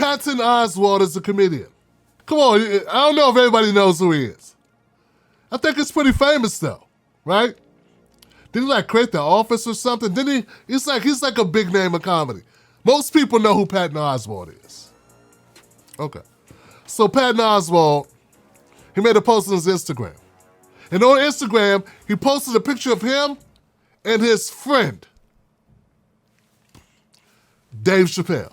Patton Oswalt is a comedian. Come on, I don't know if everybody knows who he is. I think it's pretty famous though, right? Didn't he like create The Office or something? Didn't he? He's like a big name of comedy. Most people know who Patton Oswalt is. Okay. So Patton Oswalt, he made a post on his Instagram. And on Instagram, he posted a picture of him and his friend, Dave Chappelle.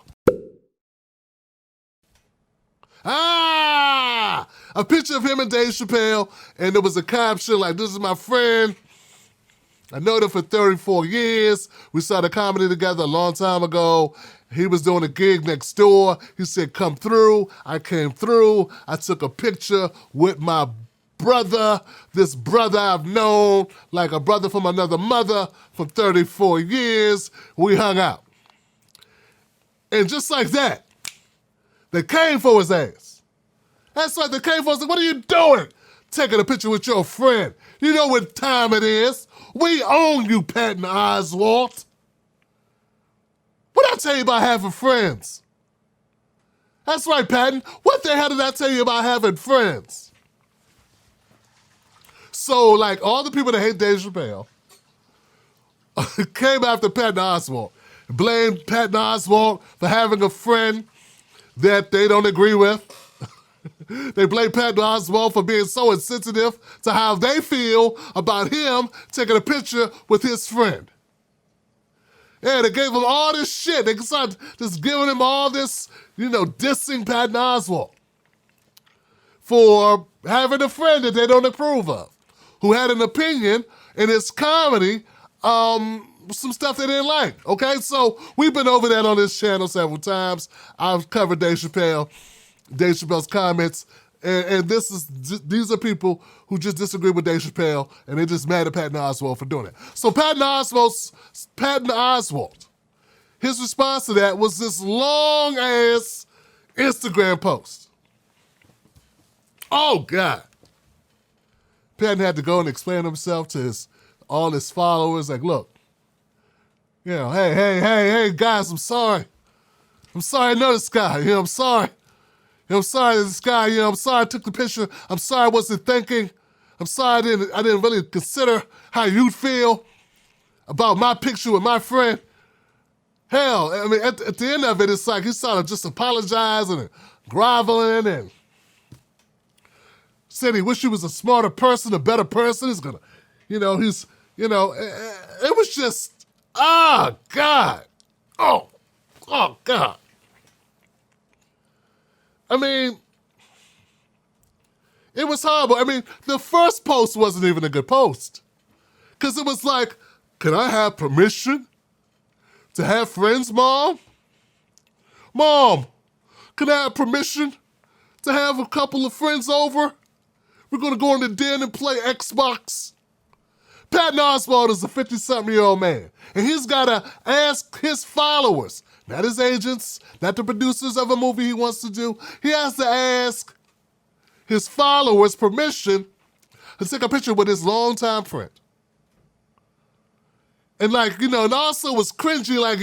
A picture of him and Dave Chappelle, and there was a caption like, "This is my friend. I know them for 34 years. We started comedy together a long time ago. He was doing a gig next door. He said, come through. I came through. I took a picture with my brother, this brother I've known, like a brother from another mother for 34 years. We hung out." And just like that, they came for his ass. That's right, they came for us. Like, what are you doing? Taking a picture with your friend. You know what time it is. We own you, Patton Oswalt. What did I tell you about having friends? That's right, Patton. What the hell did I tell you about having friends? So, like, all the people that hate Dave Chappelle came after Patton Oswalt, blamed Patton Oswalt for having a friend that they don't agree with. They blame Patton Oswalt for being so insensitive to how they feel about him taking a picture with his friend. Yeah, they gave him all this shit. They started just giving him all this, dissing Patton Oswalt for having a friend that they don't approve of, who had an opinion in his comedy, some stuff they didn't like, okay? So we've been over that on this channel several times. I've covered Dave Chappelle's comments, and these are people who just disagree with Dave Chappelle, and they're just mad at Patton Oswalt for doing it. So Patton Oswalt, his response to that was this long-ass Instagram post. Oh, God. Patton had to go and explain himself to all his followers, like, look, hey, guys, I'm sorry. I'm sorry I know this guy, I'm sorry. I'm sorry this guy, I'm sorry I took the picture. I'm sorry I wasn't thinking. I'm sorry I didn't really consider how you'd feel about my picture with my friend. Hell, I mean, at the end of it, it's like he started just apologizing and groveling and said he wished he was a smarter person, a better person. He's gonna, it was just, God. Oh, God. I mean, it was horrible. I mean, the first post wasn't even a good post. Because it was like, can I have permission to have friends, Mom? Mom, can I have permission to have a couple of friends over? We're going to go in the den and play Xbox. Patton Oswalt is a 50-something-year-old man, and he's got to ask his followers, not his agents, not the producers of a movie he wants to do. He has to ask his followers permission to take a picture with his longtime friend. And and also was cringy, like,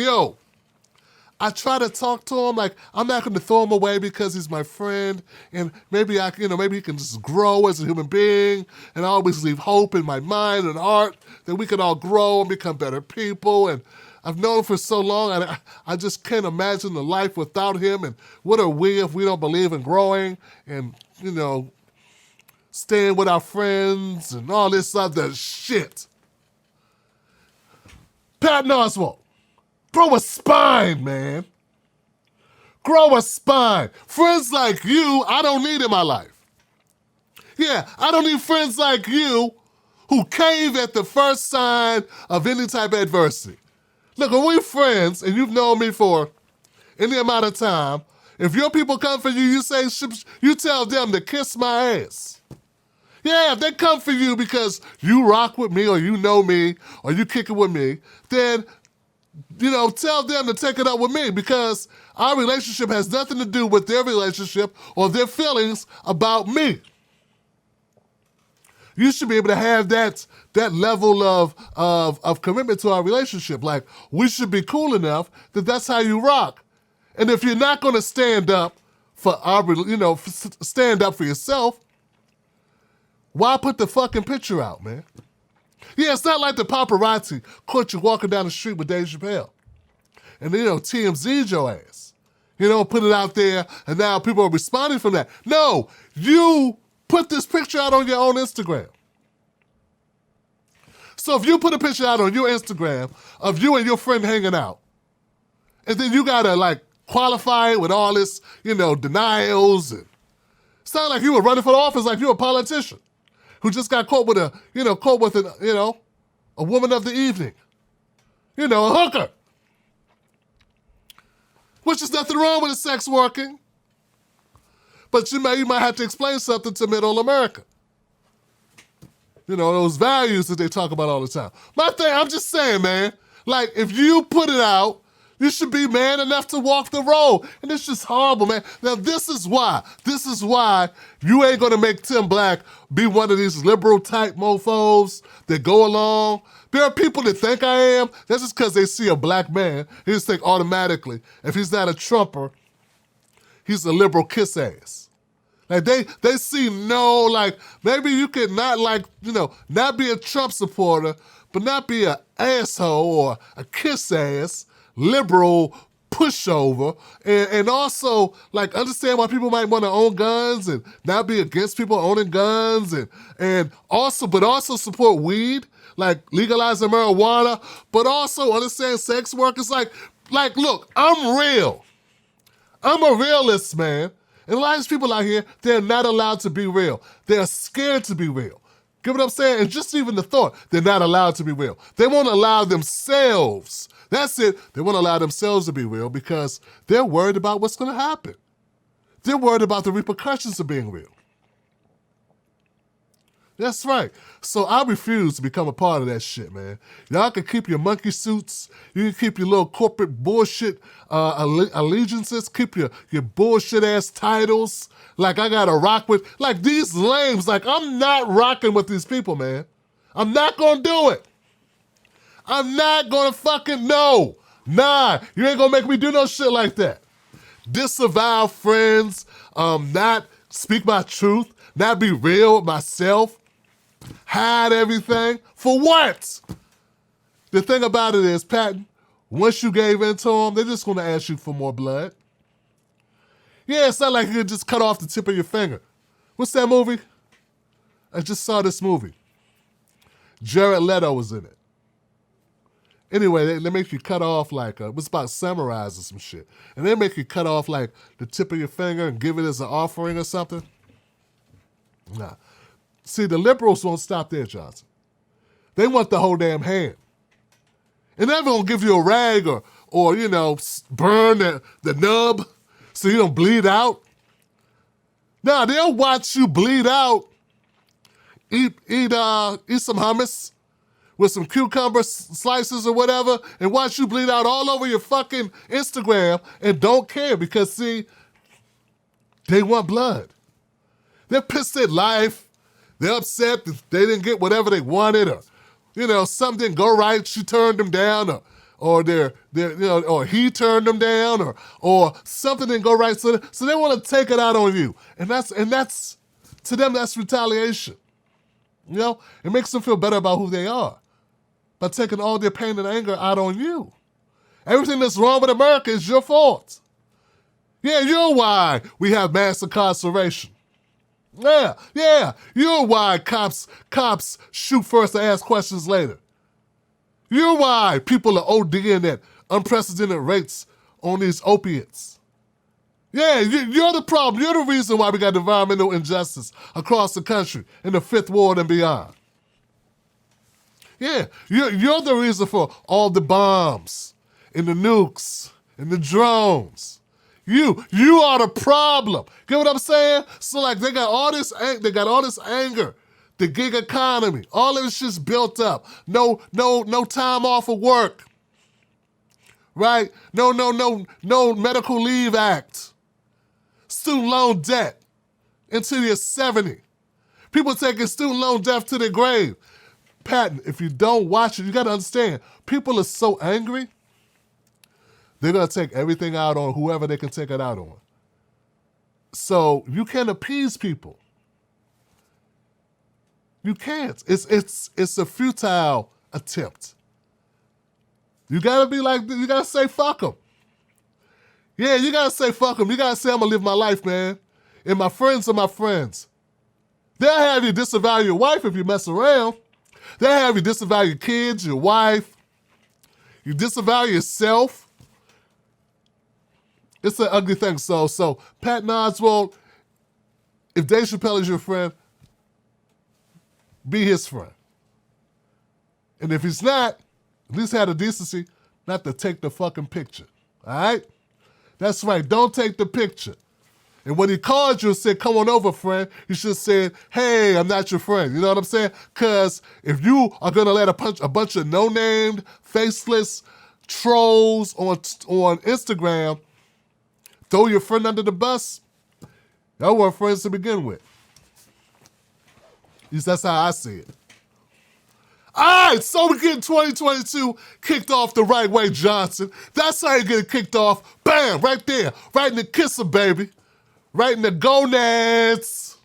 I try to talk to him, like, I'm not going to throw him away because he's my friend, and maybe maybe he can just grow as a human being, and I always leave hope in my mind and heart that we can all grow and become better people, and I've known him for so long, and I just can't imagine the life without him, and what are we if we don't believe in growing and, staying with our friends and all this other shit. Patton Oswalt, grow a spine, man. Grow a spine. Friends like you, I don't need in my life. Yeah, I don't need friends like you who cave at the first sign of any type of adversity. Look, when we're friends, and you've known me for any amount of time, if your people come for you, you tell them to kiss my ass. Yeah, if they come for you because you rock with me or you know me or you kick it with me, then, tell them to take it up with me because our relationship has nothing to do with their relationship or their feelings about me. You should be able to have that level of commitment to our relationship. Like, we should be cool enough that that's how you rock. And if you're not going to stand up for stand up for yourself, why put the fucking picture out, man? Yeah, it's not like the paparazzi caught you walking down the street with Dave Chappelle. And TMZ'd your ass. Put it out there, and now people are responding from that. No, you put this picture out on your own Instagram. So if you put a picture out on your Instagram of you and your friend hanging out, and then you gotta qualify it with all this, denials, and it's not like you were running for office, like you're a politician who just got caught with a woman of the evening, a hooker. Which is nothing wrong with a sex working. But you might have to explain something to middle America. Those values that they talk about all the time. I'm just saying, man, if you put it out, you should be man enough to walk the road. And it's just horrible, man. Now, this is why you ain't gonna make Tim Black be one of these liberal type mofos that go along. There are people that think I am. That's just because they see a black man. They just think automatically, if he's not a Trumper, he's a liberal kiss ass. They see maybe you could not be a Trump supporter, but not be an asshole or a kiss ass, liberal pushover, and also understand why people might want to own guns and not be against people owning guns, and also support weed, legalizing marijuana, but also understand sex work. It's look, I'm real. I'm a realist, man. And a lot of these people out here, they're not allowed to be real. They're scared to be real. Get what I'm saying? And just even the thought, they're not allowed to be real. They won't allow themselves. That's it. They won't allow themselves to be real because they're worried about what's going to happen. They're worried about the repercussions of being real. That's right. So I refuse to become a part of that shit, man. Y'all can keep your monkey suits. You can keep your little corporate bullshit allegiances. Keep your bullshit ass titles. I gotta rock with, these lames. I'm not rocking with these people, man. I'm not gonna do it. I'm not gonna fucking no. Nah, you ain't gonna make me do no shit like that. Disavow friends, not speak my truth, not be real with myself. Hide everything. For what? The thing about it is, Patton, once you gave in to them, they're just going to ask you for more blood. Yeah, it's not like you could just cut off the tip of your finger. What's that movie? I just saw this movie. Jared Leto was in it. Anyway, they make you cut off it's about samurais or some shit. And they make you cut off the tip of your finger and give it as an offering or something. Nah. See, the liberals won't stop there, Johnson. They want the whole damn hand. And they're going to give you a rag or burn the nub so you don't bleed out. Now, they'll watch you bleed out, eat some hummus with some cucumber slices or whatever, and watch you bleed out all over your fucking Instagram and don't care because, see, they want blood. They're pissed at life. They're upset that they didn't get whatever they wanted, or something didn't go right. She turned them down, or or he turned them down, or something didn't go right. So they want to take it out on you, and that's to them that's retaliation. It makes them feel better about who they are by taking all their pain and anger out on you. Everything that's wrong with America is your fault. Yeah, you're why we have mass incarceration. Yeah. You're why cops shoot first and ask questions later. You're why people are ODing at unprecedented rates on these opiates. Yeah, you're the problem. You're the reason why we got environmental injustice across the country in the Fifth Ward and beyond. Yeah, you're the reason for all the bombs and the nukes and the drones. You are the problem. Get what I'm saying? So they got all this anger, the gig economy, all of this shit's built up. No time off of work. Right? No medical leave act. Student loan debt until you're 70. People taking student loan debt to their grave. Patton, if you don't watch it, you gotta understand, people are so angry They're going to take everything out on whoever they can take it out on. So you can't appease people. You can't. It's a futile attempt. You got to be like, you got to say fuck them. Yeah, you got to say fuck them. You got to say I'm going to live my life, man. And my friends are my friends. They'll have you disavow your wife if you mess around. They'll have you disavow your kids, your wife. You disavow yourself. It's an ugly thing. So Patton Oswalt, if Dave Chappelle is your friend, be his friend. And if he's not, at least have the decency not to take the fucking picture. All right? That's right. Don't take the picture. And when he called you and said, come on over, friend, you should have said, hey, I'm not your friend. You know what I'm saying? Because if you are going to let a bunch of no-named, faceless trolls on Instagram throw your friend under the bus, y'all weren't friends to begin with. At least that's how I see it. All right, so we're getting 2022 kicked off the right way, Johnson. That's how you get it kicked off. Bam, right there. Right in the kisser, baby. Right in the gonads.